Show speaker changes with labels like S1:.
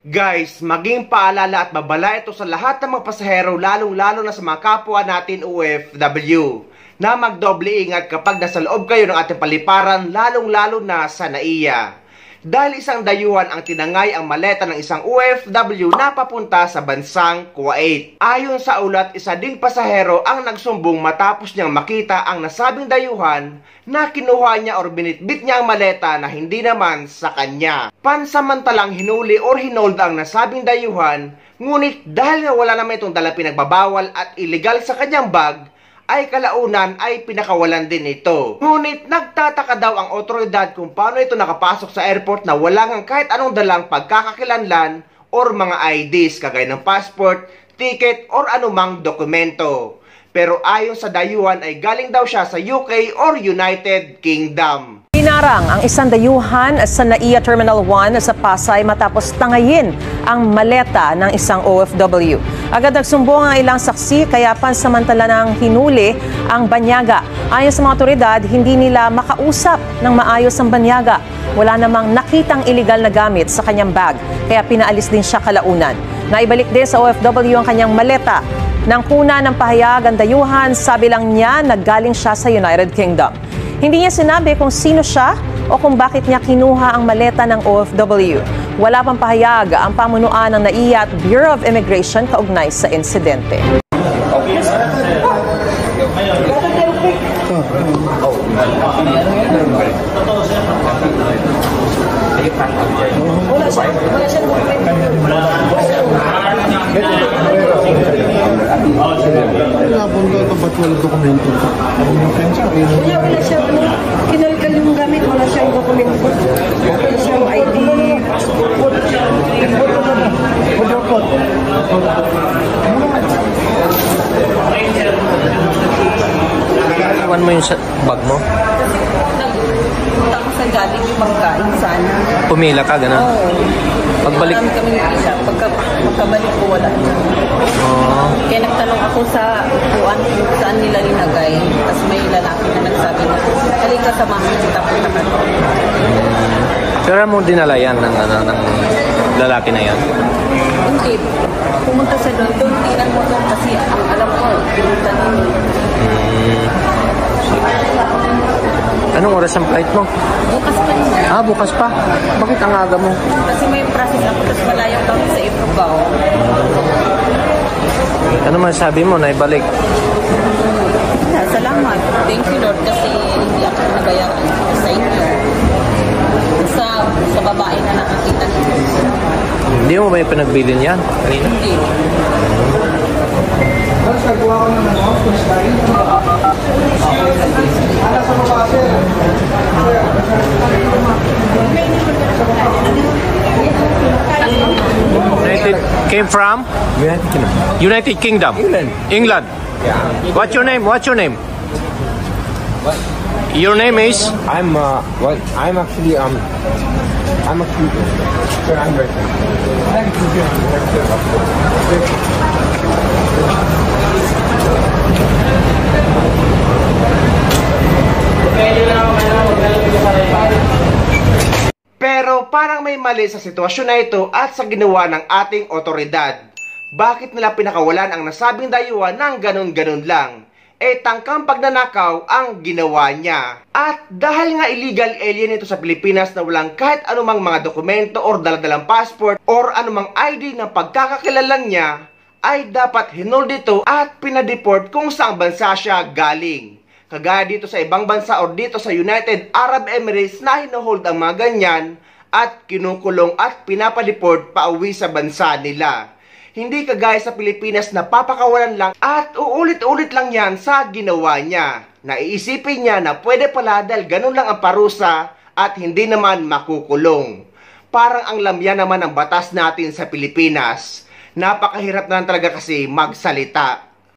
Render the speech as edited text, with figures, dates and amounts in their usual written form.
S1: Guys, maging paalala at babala ito sa lahat ng mga pasahero, lalong-lalo na sa mga kapwa natin OFW, na magdoble ingat kapag nasa loob kayo ng ating paliparan, lalong-lalo na sa NAIA. Dahil isang dayuhan ang tinangay ang maleta ng isang OFW na papunta sa bansang Kuwait. Ayon sa ulat, isa ding pasahero ang nagsumbong matapos niyang makita ang nasabing dayuhan na kinuha niya or binitbit niya ang maleta na hindi naman sa kanya. Pansamantalang hinuli or hinold ang nasabing dayuhan, ngunit dahil nga wala naman itong dala pinagbabawal at illegal sa kanyang bag, ay kalaunan ay pinakawalan din ito. Ngunit nagtataka daw ang otoridad kung paano ito nakapasok sa airport na wala ngang kahit anong dalang pagkakakilanlan or mga IDs kagaya ng passport, ticket or anumang dokumento. Pero ayon sa dayuhan ay galing daw siya sa UK or United Kingdom.
S2: Hinarang ang isang dayuhan sa NAIA Terminal 1 sa Pasay matapos tangayin ang maleta ng isang OFW. Agad nagsumbong ang ilang saksi kaya pansamantala nang hinuli ang banyaga. Ayon sa mga otoridad, hindi nila makausap ng maayos ang banyaga. Wala namang nakitang iligal na gamit sa kanyang bag kaya pinaalis din siya kalaunan. Naibalik din sa OFW ang kanyang maleta. Nang kuna ng pahayag ang dayuhan, sabi lang niya naggaling siya sa United Kingdom. Hindi niya sinabi kung sino siya o kung bakit niya kinuha ang maleta ng OFW. Wala pang pahayag ang pamunuan ng NAIA at Bureau of Immigration kaugnay sa insidente.
S3: Walang dokumento.
S4: Wala siya. Kinalkal yung gamit. Wala siyang dokumento. Wala siyang ID.
S5: Iwan mo yung bag mo?
S4: Punta ko sa galing yung pangkain sana.
S5: Pumila ka, gano'n?
S4: Oo.
S5: Pagbalik?
S4: Marami kami nagpila. Pagkabalik ko, wala.
S5: Oo.
S4: Kaya nagtanong ako sa upuan kung saan nila linagay. Tapos may lalaki na nagsabi na, halika sa mami, kita po naman.
S5: Pero mo dinala yan ng lalaki na yan?
S4: Hindi. Pumunta sa doon. Tingnan mo doon kasi ang alam ko, pinunta nila.
S5: Anong oras ang flight mo?
S4: Bukas pa rin.
S5: Bukas pa? Bakit ang aga mo?
S4: Kasi may process ako, tapos malayo kami sa Ifugao.
S5: Ano masasabi mo na ibalik?
S4: Salamat. Thank you, Lord, kasi hindi ako nagayaran sa inyo. Sa babae na nakakita nito.
S5: Hindi mo ba yung pinagbilin yan? Kanina?
S4: Hindi.
S5: Came from? United Kingdom. England.
S3: Yeah.
S5: What's your name? What's your name?
S3: What?
S5: Your name is?
S3: I'm actually Sir Albert.
S1: Pero parang may mali sa sitwasyon na ito at sa ginawa ng ating otoridad. Bakit nila pinakawalan ang nasabing dayuhan ng ganun-ganun lang? Tangkang pagnanakaw ang ginawa niya. At dahil nga illegal alien ito sa Pilipinas na walang kahit anumang mga dokumento or daladalang passport or anumang ID na pagkakakilalan niya, ay dapat hinold dito at pinadeport kung saang bansa siya galing. Kagaya dito sa ibang bansa o dito sa United Arab Emirates na hinohold ang mga ganyan at kinukulong at pinapadeport pauwi sa bansa nila. Hindi kagaya sa Pilipinas na papakawalan lang at uulit-ulit lang yan sa ginawa niya. Naiisipin niya na pwede pala dahil ganun lang ang parusa at hindi naman makukulong. Parang ang lamya naman ang batas natin sa Pilipinas. Napakahirap na talaga kasi magsalita.